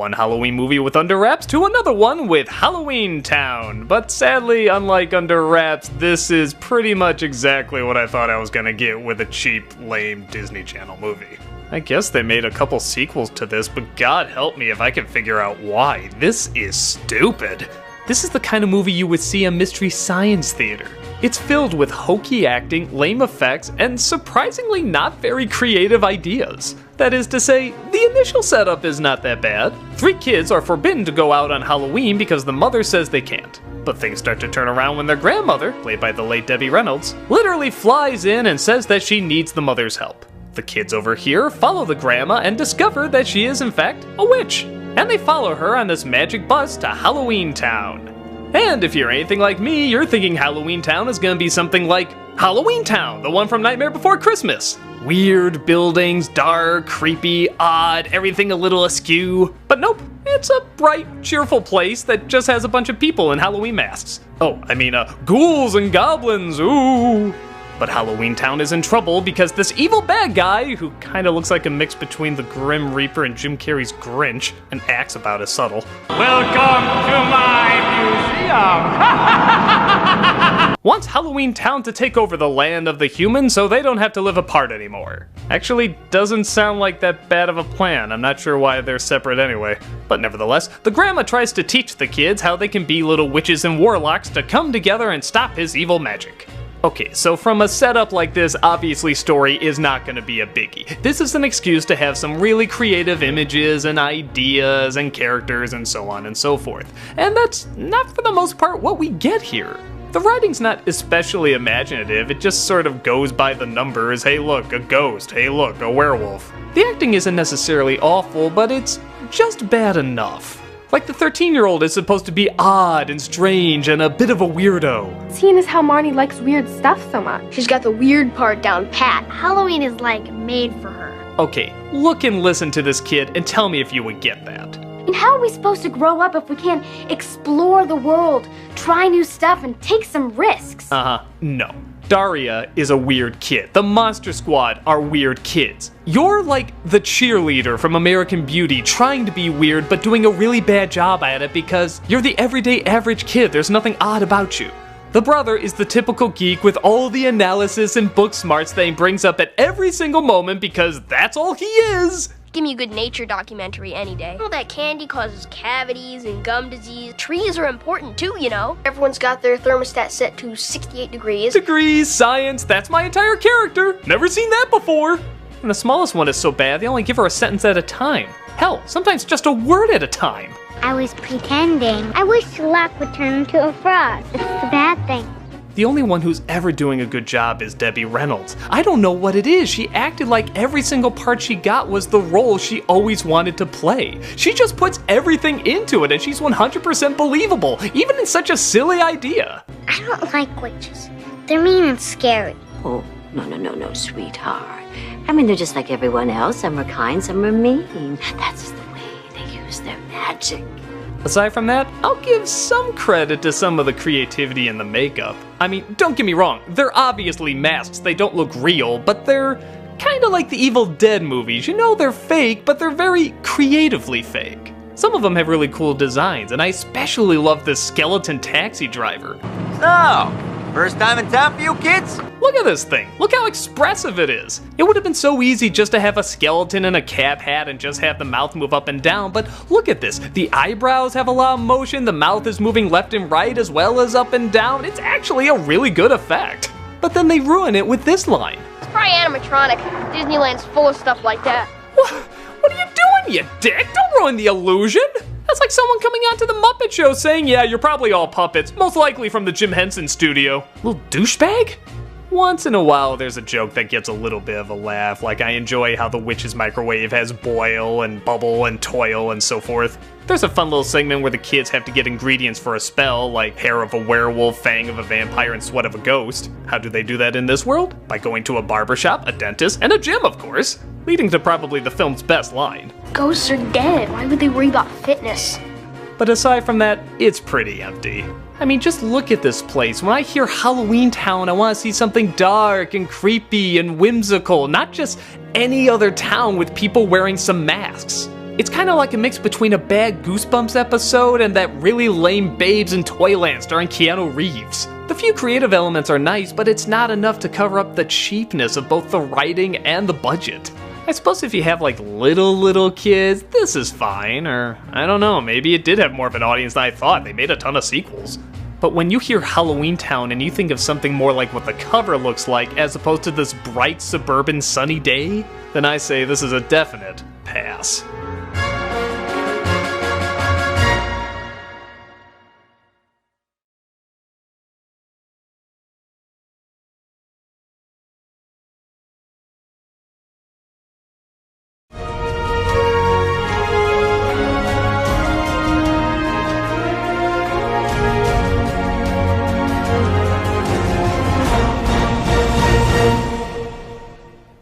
one Halloween movie with Under Wraps to another one with Halloween Town. But sadly, unlike Under Wraps, this is pretty much exactly what I thought I was gonna get with a cheap, lame Disney Channel movie. I guess they made a couple sequels to this, but God help me if I can figure out why. This is stupid. This is the kind of movie you would see in Mystery Science Theater. It's filled with hokey acting, lame effects, and surprisingly not very creative ideas. That is to say, the initial setup is not that bad. 3 kids are forbidden to go out on Halloween because the mother says they can't. But things start to turn around when their grandmother, played by the late Debbie Reynolds, literally flies in and says that she needs the mother's help. The kids over here follow the grandma and discover that she is in fact a witch. And they follow her on this magic bus to Halloween Town. And if you're anything like me, you're thinking Halloween Town is gonna be something like Halloween Town, the one from Nightmare Before Christmas. Weird buildings, dark, creepy, odd, everything a little askew. But nope, it's a bright, cheerful place that just has a bunch of people in Halloween masks. Oh, I mean, ghouls and goblins, ooh. But Halloween Town is in trouble because this evil bad guy, who kinda looks like a mix between the Grim Reaper and Jim Carrey's Grinch, and acts about as subtle. Welcome to my museum! Wants Halloween Town to take over the land of the humans so they don't have to live apart anymore. Actually, doesn't sound like that bad of a plan. I'm not sure why they're separate anyway. But nevertheless, the grandma tries to teach the kids how they can be little witches and warlocks to come together and stop his evil magic. Okay, so from a setup like this, obviously story is not going to be a biggie. This is an excuse to have some really creative images and ideas and characters and so on and so forth. And that's not for the most part what we get here. The writing's not especially imaginative, it just sort of goes by the numbers. Hey look, a ghost. Hey look, a werewolf. The acting isn't necessarily awful, but it's just bad enough. Like the 13-year-old is supposed to be odd and strange and a bit of a weirdo. Seeing as how Marnie likes weird stuff so much. She's got the weird part down pat. Halloween is like made for her. Okay, look and listen to this kid and tell me if you would get that. And how are we supposed to grow up if we can't explore the world, try new stuff, and take some risks? No. Daria is a weird kid. The Monster Squad are weird kids. You're like the cheerleader from American Beauty trying to be weird but doing a really bad job at it because you're the everyday average kid. There's nothing odd about you. The brother is the typical geek with all the analysis and book smarts that he brings up at every single moment because that's all he is. Give me a good nature documentary any day. All that candy causes cavities and gum disease. Trees are important too, you know. Everyone's got their thermostat set to 68 degrees. Degrees, science, that's my entire character. Never seen that before. And the smallest one is so bad, they only give her a sentence at a time. Hell, sometimes just a word at a time. I was pretending. I wish luck would turn into a frog. It's the bad thing. The only one who's ever doing a good job is Debbie Reynolds. I don't know what it is. She acted like every single part she got was the role she always wanted to play. She just puts everything into it and she's 100% believable, even in such a silly idea. I don't like witches. They're mean and scary. Oh, no, sweetheart. I mean, they're just like everyone else. Some are kind, some are mean. That's the way they use their magic. Aside from that, I'll give some credit to some of the creativity in the makeup. I mean, don't get me wrong, they're obviously masks, they don't look real, but they're kinda like the Evil Dead movies. You know they're fake, but they're very creatively fake. Some of them have really cool designs, and I especially love this skeleton taxi driver. So, first time in town for you kids? Look at this thing. Look how expressive it is. It would have been so easy just to have a skeleton in a cap hat and just have the mouth move up and down, but look at this. The eyebrows have a lot of motion, the mouth is moving left and right as well as up and down. It's actually a really good effect. But then they ruin it with this line. It's probably animatronic. Disneyland's full of stuff like that. What are you doing, you dick? Don't ruin the illusion. That's like someone coming onto the Muppet Show saying, yeah, you're probably all puppets, most likely from the Jim Henson studio. Little douchebag? Once in a while, there's a joke that gets a little bit of a laugh, like I enjoy how the witch's microwave has boil and bubble and toil and so forth. There's a fun little segment where the kids have to get ingredients for a spell, like hair of a werewolf, fang of a vampire, and sweat of a ghost. How do they do that in this world? By going to a barbershop, a dentist, and a gym, of course, leading to probably the film's best line. Ghosts are dead. Why would they worry about fitness? But aside from that, it's pretty empty. I mean, just look at this place. When I hear Halloween Town, I want to see something dark and creepy and whimsical, not just any other town with people wearing some masks. It's kind of like a mix between a bad Goosebumps episode and that really lame Babes in Toyland starring Keanu Reeves. The few creative elements are nice, but it's not enough to cover up the cheapness of both the writing and the budget. I suppose if you have like little kids, this is fine, or I don't know, maybe it did have more of an audience than I thought. They made a ton of sequels. But when you hear Halloween Town and you think of something more like what the cover looks like as opposed to this bright suburban sunny day, then I say this is a definite pass.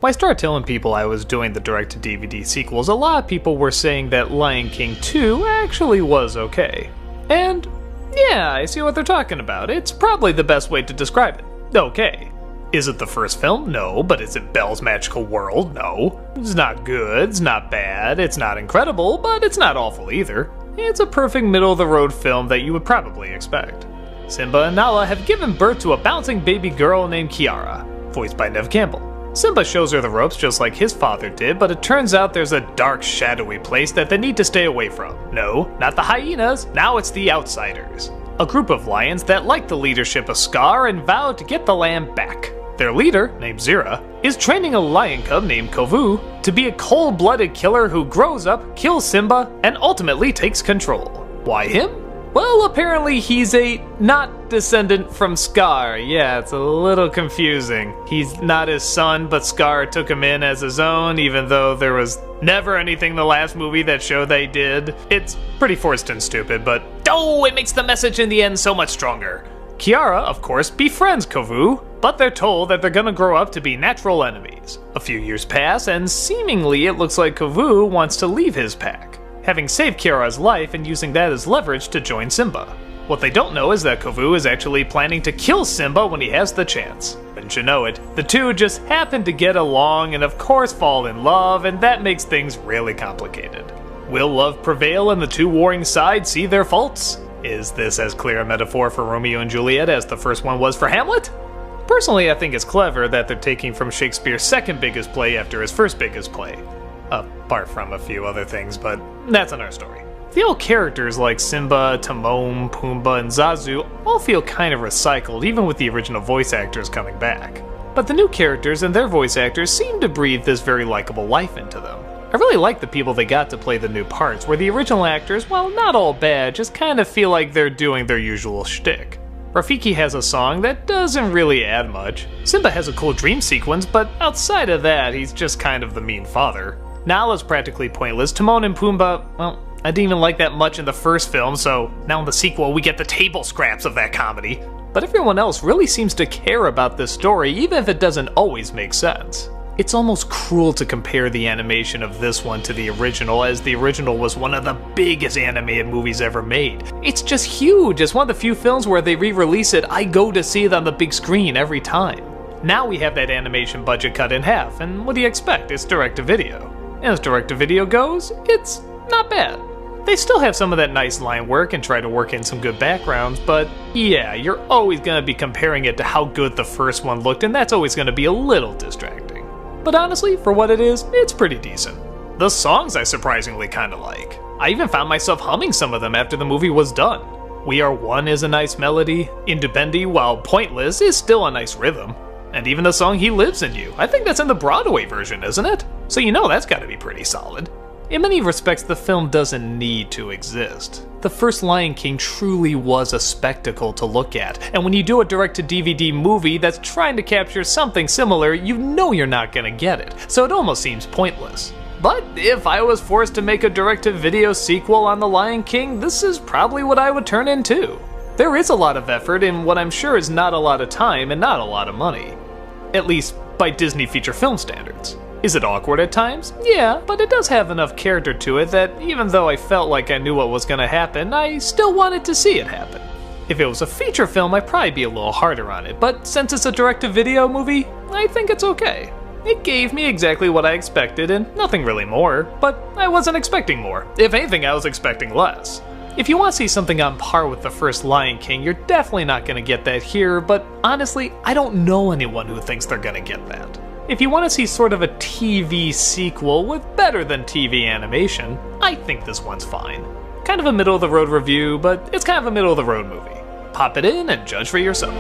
When I started telling people I was doing the direct-to-DVD sequels, a lot of people were saying that Lion King 2 actually was okay. And yeah, I see what they're talking about. It's probably the best way to describe it. Okay. Is it the first film? No. But is it Belle's Magical World? No. It's not good, it's not bad, it's not incredible, but it's not awful either. It's a perfect middle-of-the-road film that you would probably expect. Simba and Nala have given birth to a bouncing baby girl named Kiara, voiced by Neve Campbell. Simba shows her the ropes just like his father did, but it turns out there's a dark, shadowy place that they need to stay away from. No, not the hyenas, now it's the Outsiders. A group of lions that like the leadership of Scar and vow to get the land back. Their leader, named Zira, is training a lion cub named Kovu to be a cold-blooded killer who grows up, kills Simba, and ultimately takes control. Why him? Well, apparently he's a not descendant from Scar. Yeah, it's a little confusing. He's not his son, but Scar took him in as his own, even though there was never anything in the last movie that showed they did. It's pretty forced and stupid, but oh, it makes the message in the end so much stronger. Kiara, of course, befriends Kovu, but they're told that they're gonna grow up to be natural enemies. A few years pass, and seemingly it looks like Kovu wants to leave his pack, having saved Kiara's life and using that as leverage to join Simba. What they don't know is that Kovu is actually planning to kill Simba when he has the chance. Wouldn't you know it, the two just happen to get along and of course fall in love, and that makes things really complicated. Will love prevail and the two warring sides see their faults? Is this as clear a metaphor for Romeo and Juliet as the first one was for Hamlet? Personally, I think it's clever that they're taking from Shakespeare's second biggest play after his first biggest play. Apart from a few other things, but that's another story. The old characters like Simba, Timon, Pumbaa, and Zazu all feel kind of recycled, even with the original voice actors coming back. But the new characters and their voice actors seem to breathe this very likable life into them. I really like the people they got to play the new parts, where the original actors, while not all bad, just kind of feel like they're doing their usual shtick. Rafiki has a song that doesn't really add much. Simba has a cool dream sequence, but outside of that, he's just kind of the mean father. Nala's practically pointless. Timon and Pumbaa, well, I didn't even like that much in the first film, so now in the sequel we get the table scraps of that comedy. But everyone else really seems to care about this story, even if it doesn't always make sense. It's almost cruel to compare the animation of this one to the original, as the original was one of the biggest animated movies ever made. It's just huge. It's one of the few films where they re-release it, I go to see it on the big screen every time. Now we have that animation budget cut in half, and what do you expect? It's direct-to-video. And as direct-to-video goes, it's not bad. They still have some of that nice line work and try to work in some good backgrounds, but yeah, you're always going to be comparing it to how good the first one looked, and that's always going to be a little distracting. But honestly, for what it is, it's pretty decent. The songs I surprisingly kinda like. I even found myself humming some of them after the movie was done. We Are One is a nice melody, Indubendi, while pointless, is still a nice rhythm. And even the song He Lives in You, I think that's in the Broadway version, isn't it? So you know that's gotta be pretty solid. In many respects, the film doesn't need to exist. The first Lion King truly was a spectacle to look at, and when you do a direct-to-DVD movie that's trying to capture something similar, you know you're not gonna get it, so it almost seems pointless. But if I was forced to make a direct-to-video sequel on The Lion King, this is probably what I would turn into. There is a lot of effort in what I'm sure is not a lot of time and not a lot of money. At least by Disney feature film standards. Is it awkward at times? Yeah, but it does have enough character to it that even though I felt like I knew what was gonna happen, I still wanted to see it happen. If it was a feature film, I'd probably be a little harder on it, but since it's a direct-to-video movie, I think it's okay. It gave me exactly what I expected and nothing really more, but I wasn't expecting more. If anything, I was expecting less. If you want to see something on par with the first Lion King, you're definitely not going to get that here, but honestly, I don't know anyone who thinks they're going to get that. If you want to see sort of a TV sequel with better than TV animation, I think this one's fine. Kind of a middle-of-the-road review, but it's kind of a middle-of-the-road movie. Pop it in and judge for yourself.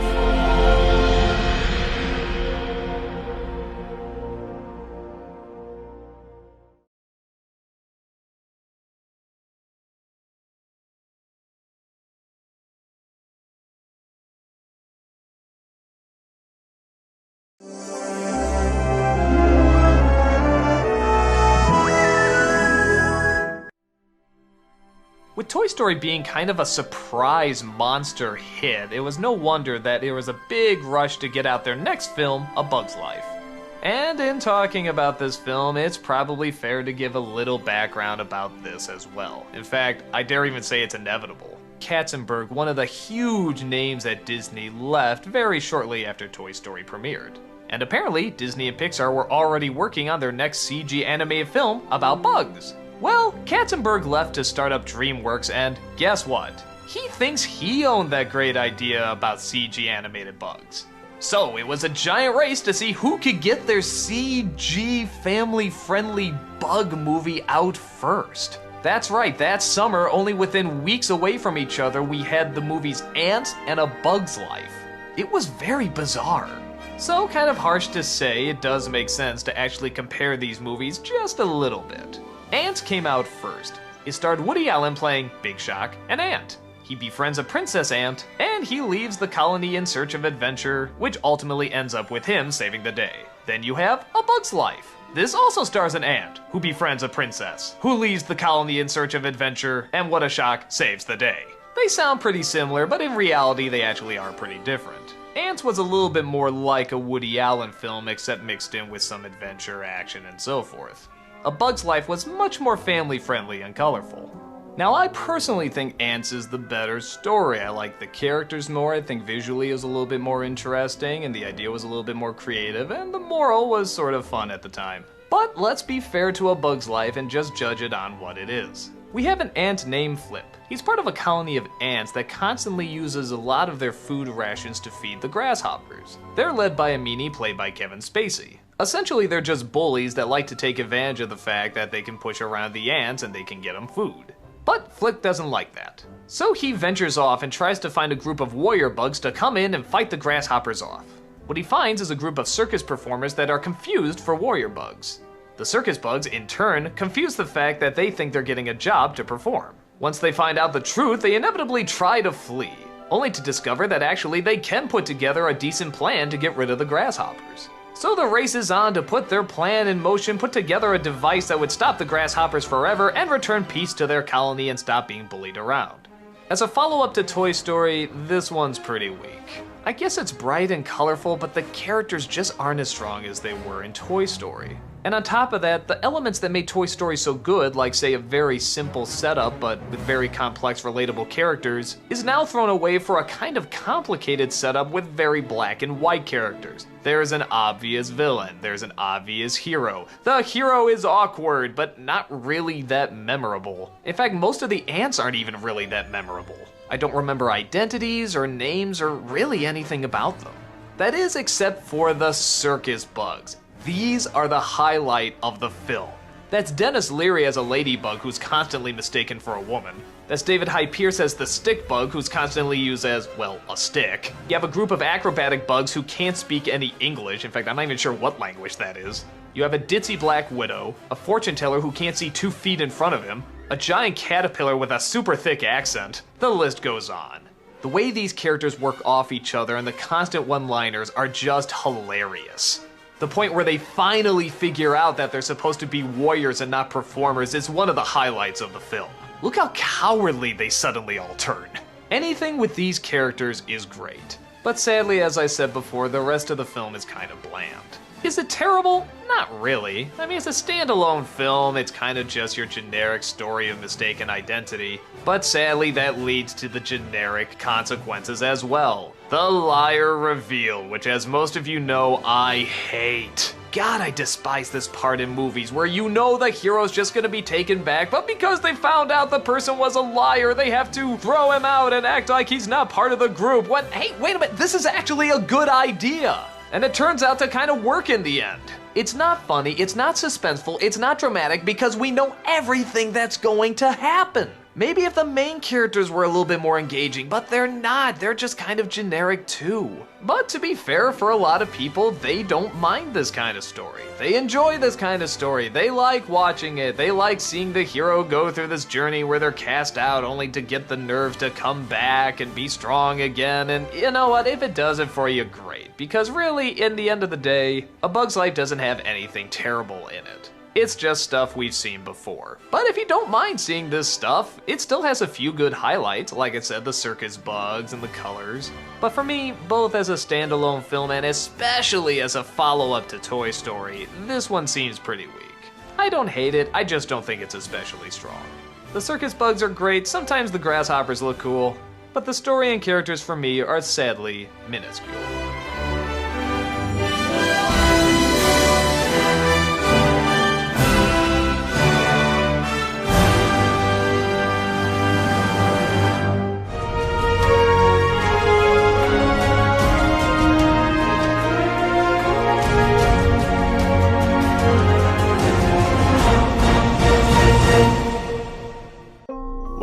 With Toy Story being kind of a surprise monster hit, it was no wonder that there was a big rush to get out their next film, A Bug's Life. And in talking about this film, it's probably fair to give a little background about this as well. In fact, I dare even say it's inevitable. Katzenberg, one of the huge names at Disney, left very shortly after Toy Story premiered. And apparently, Disney and Pixar were already working on their next CG animated film about bugs. Well, Katzenberg left to start up DreamWorks, and guess what? He thinks he owned that great idea about CG animated bugs. So it was a giant race to see who could get their CG family-friendly bug movie out first. That's right, that summer, only within weeks away from each other, we had the movies Ants and A Bug's Life. It was very bizarre. So kind of harsh to say, it does make sense to actually compare these movies just a little bit. Ants came out first. It starred Woody Allen playing, big shock, an ant. He befriends a princess ant, and he leaves the colony in search of adventure, which ultimately ends up with him saving the day. Then you have A Bug's Life. This also stars an ant, who befriends a princess, who leaves the colony in search of adventure, and what a shock, saves the day. They sound pretty similar, but in reality they actually are pretty different. Ants was a little bit more like a Woody Allen film, except mixed in with some adventure, action, and so forth. A Bug's Life was much more family-friendly and colorful. Now, I personally think Ants is the better story. I like the characters more, I think visually it was a little bit more interesting, and the idea was a little bit more creative, and the moral was sort of fun at the time. But let's be fair to A Bug's Life and just judge it on what it is. We have an ant named Flip. He's part of a colony of ants that constantly uses a lot of their food rations to feed the grasshoppers. They're led by a meanie played by Kevin Spacey. Essentially, they're just bullies that like to take advantage of the fact that they can push around the ants and they can get them food. But Flip doesn't like that. So he ventures off and tries to find a group of warrior bugs to come in and fight the grasshoppers off. What he finds is a group of circus performers that are confused for warrior bugs. The circus bugs, in turn, confuse the fact that they think they're getting a job to perform. Once they find out the truth, they inevitably try to flee, only to discover that actually they can put together a decent plan to get rid of the grasshoppers. So the race is on to put their plan in motion, put together a device that would stop the grasshoppers forever and return peace to their colony and stop being bullied around. As a follow-up to Toy Story, this one's pretty weak. I guess it's bright and colorful, but the characters just aren't as strong as they were in Toy Story. And on top of that, the elements that made Toy Story so good, like say a very simple setup but with very complex relatable characters, is now thrown away for a kind of complicated setup with very black and white characters. There's an obvious villain, there's an obvious hero. The hero is awkward, but not really that memorable. In fact, most of the ants aren't even really that memorable. I don't remember identities or names or really anything about them. That is, except for the circus bugs. These are the highlight of the film. That's Dennis Leary as a ladybug who's constantly mistaken for a woman. That's David Hyde Pierce as the stick bug who's constantly used as, well, a stick. You have a group of acrobatic bugs who can't speak any English. In fact, I'm not even sure what language that is. You have a ditzy black widow, a fortune teller who can't see 2 feet in front of him, a giant caterpillar with a super thick accent. The list goes on. The way these characters work off each other and the constant one-liners are just hilarious. The point where they finally figure out that they're supposed to be warriors and not performers is one of the highlights of the film. Look how cowardly they suddenly all turn. Anything with these characters is great. But sadly, as I said before, the rest of the film is kind of bland. Is it terrible? Not really. I mean, it's a standalone film, it's kind of just your generic story of mistaken identity. But sadly, that leads to the generic consequences as well. The liar reveal, which as most of you know, I hate. God, I despise this part in movies where you know the hero's just gonna be taken back, but because they found out the person was a liar, they have to throw him out and act like he's not part of the group. What? Hey, wait a minute, this is actually a good idea. And it turns out to kind of work in the end. It's not funny, it's not suspenseful, it's not dramatic because we know everything that's going to happen. Maybe if the main characters were a little bit more engaging, but they're not. They're just kind of generic too. But to be fair, for a lot of people, they don't mind this kind of story. They enjoy this kind of story. They like watching it. They like seeing the hero go through this journey where they're cast out only to get the nerve to come back and be strong again. And you know what? If it does it for you, great. Because really, in the end of the day, A Bug's Life doesn't have anything terrible in it. It's just stuff we've seen before. But if you don't mind seeing this stuff, it still has a few good highlights, like I said, the circus bugs and the colors. But for me, both as a standalone film and especially as a follow-up to Toy Story, this one seems pretty weak. I don't hate it, I just don't think it's especially strong. The circus bugs are great, sometimes the grasshoppers look cool, but the story and characters for me are sadly minuscule.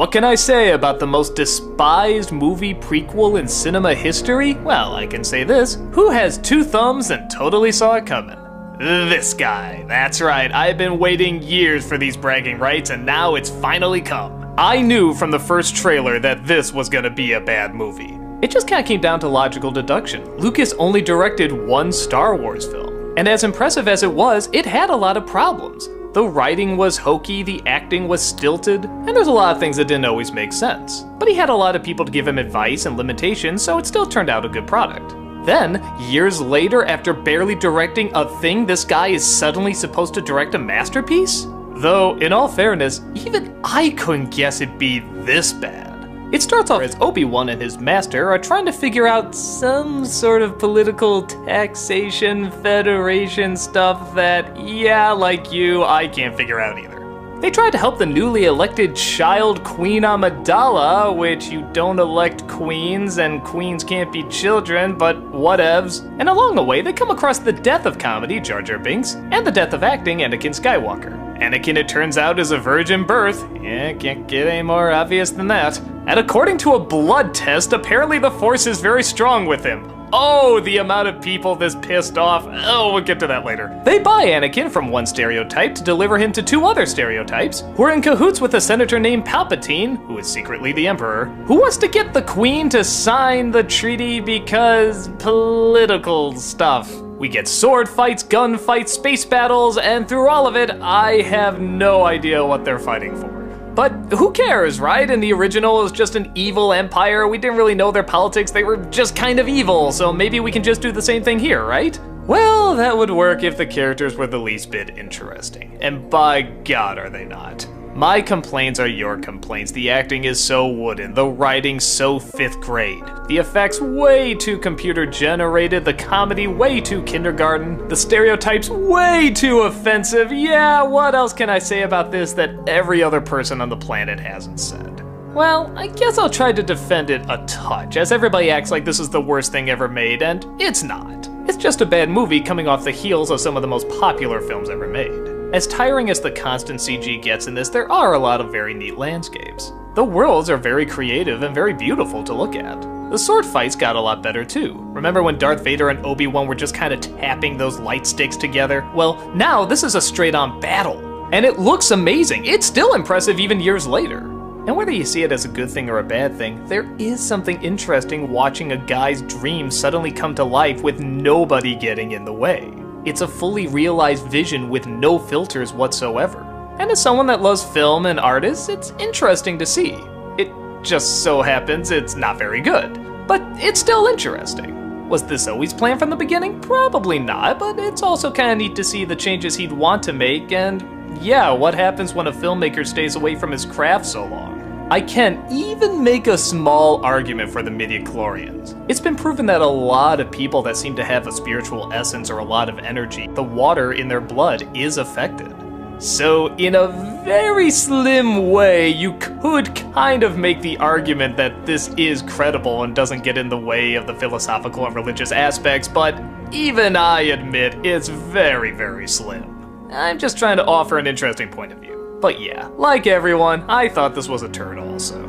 What can I say about the most despised movie prequel in cinema history? Well, I can say this. Who has two thumbs and totally saw it coming? This guy. That's right, I've been waiting years for these bragging rights and now it's finally come. I knew from the first trailer that this was gonna be a bad movie. It just kinda came down to logical deduction. Lucas only directed one Star Wars film. And as impressive as it was, it had a lot of problems. The writing was hokey, the acting was stilted, and there's a lot of things that didn't always make sense. But he had a lot of people to give him advice and limitations, so it still turned out a good product. Then, years later, after barely directing a thing, this guy is suddenly supposed to direct a masterpiece? Though, in all fairness, even I couldn't guess it'd be this bad. It starts off as Obi-Wan and his master are trying to figure out some sort of political taxation federation stuff that, yeah, like you, I can't figure out either. They tried to help the newly elected child Queen Amidala, which you don't elect queens and queens can't be children, but whatevs. And along the way, they come across the death of comedy, Jar Jar Binks, and the death of acting, Anakin Skywalker. Anakin, it turns out, is a virgin birth. Yeah, can't get any more obvious than that. And according to a blood test, apparently the Force is very strong with him. Oh, the amount of people this pissed off. Oh, we'll get to that later. They buy Anakin from one stereotype to deliver him to two other stereotypes, who are in cahoots with a senator named Palpatine, who is secretly the Emperor, who wants to get the Queen to sign the treaty because political stuff. We get sword fights, gun fights, space battles, and through all of it, I have no idea what they're fighting for. But who cares, right? In the original, it was just an evil empire. We didn't really know their politics. They were just kind of evil, so maybe we can just do the same thing here, right? Well, that would work if the characters were the least bit interesting. And by God, are they not. My complaints are your complaints. The acting is so wooden, the writing so 5th grade, the effects way too computer generated, the comedy way too kindergarten, the stereotypes way too offensive. Yeah, what else can I say about this that every other person on the planet hasn't said? Well, I guess I'll try to defend it a touch, as everybody acts like this is the worst thing ever made, and it's not. It's just a bad movie coming off the heels of some of the most popular films ever made. As tiring as the constant CG gets in this, there are a lot of very neat landscapes. The worlds are very creative and very beautiful to look at. The sword fights got a lot better too. Remember when Darth Vader and Obi-Wan were just kind of tapping those light sticks together? Well, now this is a straight-on battle. And it looks amazing. It's still impressive even years later. And whether you see it as a good thing or a bad thing, there is something interesting watching a guy's dream suddenly come to life with nobody getting in the way. It's a fully realized vision with no filters whatsoever. And as someone that loves film and artists, it's interesting to see. It just so happens it's not very good, but it's still interesting. Was this always planned from the beginning? Probably not, but it's also kinda neat to see the changes he'd want to make, and yeah, what happens when a filmmaker stays away from his craft so long? I can even make a small argument for the midichlorians. It's been proven that a lot of people that seem to have a spiritual essence or a lot of energy, the water in their blood is affected. So in a very slim way, you could kind of make the argument that this is credible and doesn't get in the way of the philosophical and religious aspects, but even I admit it's very, very slim. I'm just trying to offer an interesting point of view. But yeah, like everyone, I thought this was a turd also.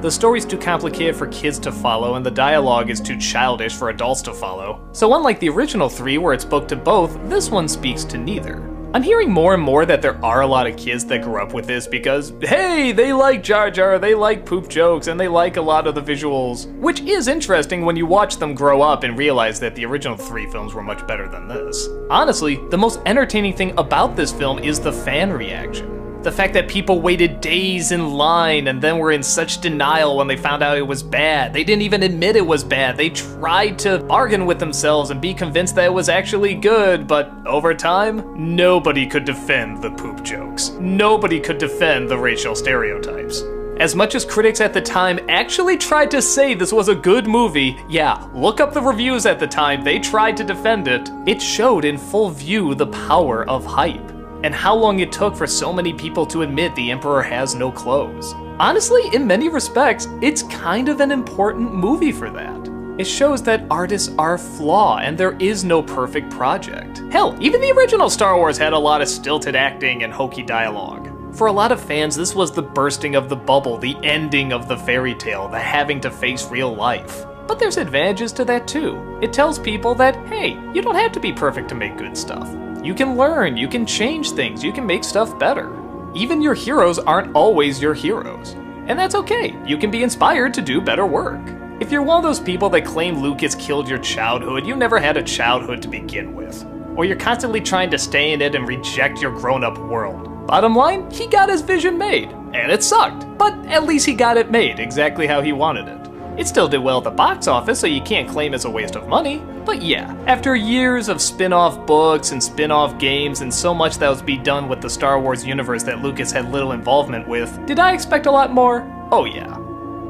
The story's too complicated for kids to follow, and the dialogue is too childish for adults to follow. So unlike the original three where it spoke to both, this one speaks to neither. I'm hearing more and more that there are a lot of kids that grew up with this because, hey, they like Jar Jar, they like poop jokes, and they like a lot of the visuals. Which is interesting when you watch them grow up and realize that the original three films were much better than this. Honestly, the most entertaining thing about this film is the fan reaction. The fact that people waited days in line and then were in such denial when they found out it was bad. They didn't even admit it was bad. They tried to bargain with themselves and be convinced that it was actually good, but over time, nobody could defend the poop jokes. Nobody could defend the racial stereotypes. As much as critics at the time actually tried to say this was a good movie, yeah, look up the reviews at the time, they tried to defend it, it showed in full view the power of hype. And how long it took for so many people to admit the Emperor has no clothes. Honestly, in many respects, it's kind of an important movie for that. It shows that artists are flawed and there is no perfect project. Hell, even the original Star Wars had a lot of stilted acting and hokey dialogue. For a lot of fans, this was the bursting of the bubble, the ending of the fairy tale, the having to face real life. But there's advantages to that too. It tells people that, hey, you don't have to be perfect to make good stuff. You can learn, you can change things, you can make stuff better. Even your heroes aren't always your heroes. And that's okay, you can be inspired to do better work. If you're one of those people that claim Lucas killed your childhood, you never had a childhood to begin with. Or you're constantly trying to stay in it and reject your grown-up world. Bottom line, he got his vision made, and it sucked, but at least he got it made exactly how he wanted it. It still did well at the box office, so you can't claim it's a waste of money. But yeah, after years of spin-off books and spin-off games and so much that was being done with the Star Wars universe that Lucas had little involvement with, did I expect a lot more? Oh yeah.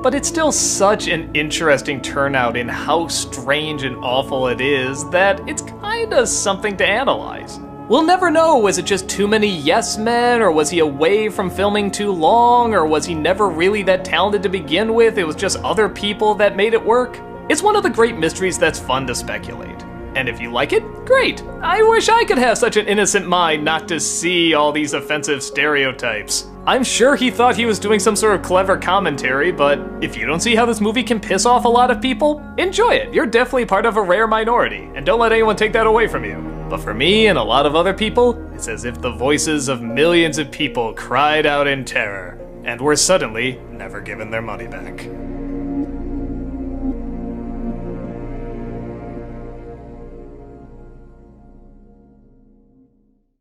But it's still such an interesting turnout in how strange and awful it is that it's kinda something to analyze. We'll never know, was it just too many yes men, or was he away from filming too long, or was he never really that talented to begin with, it was just other people that made it work? It's one of the great mysteries that's fun to speculate. And if you like it, great! I wish I could have such an innocent mind not to see all these offensive stereotypes. I'm sure he thought he was doing some sort of clever commentary, but if you don't see how this movie can piss off a lot of people, enjoy it. You're definitely part of a rare minority, and don't let anyone take that away from you. But for me and a lot of other people, it's as if the voices of millions of people cried out in terror, and were suddenly never given their money back.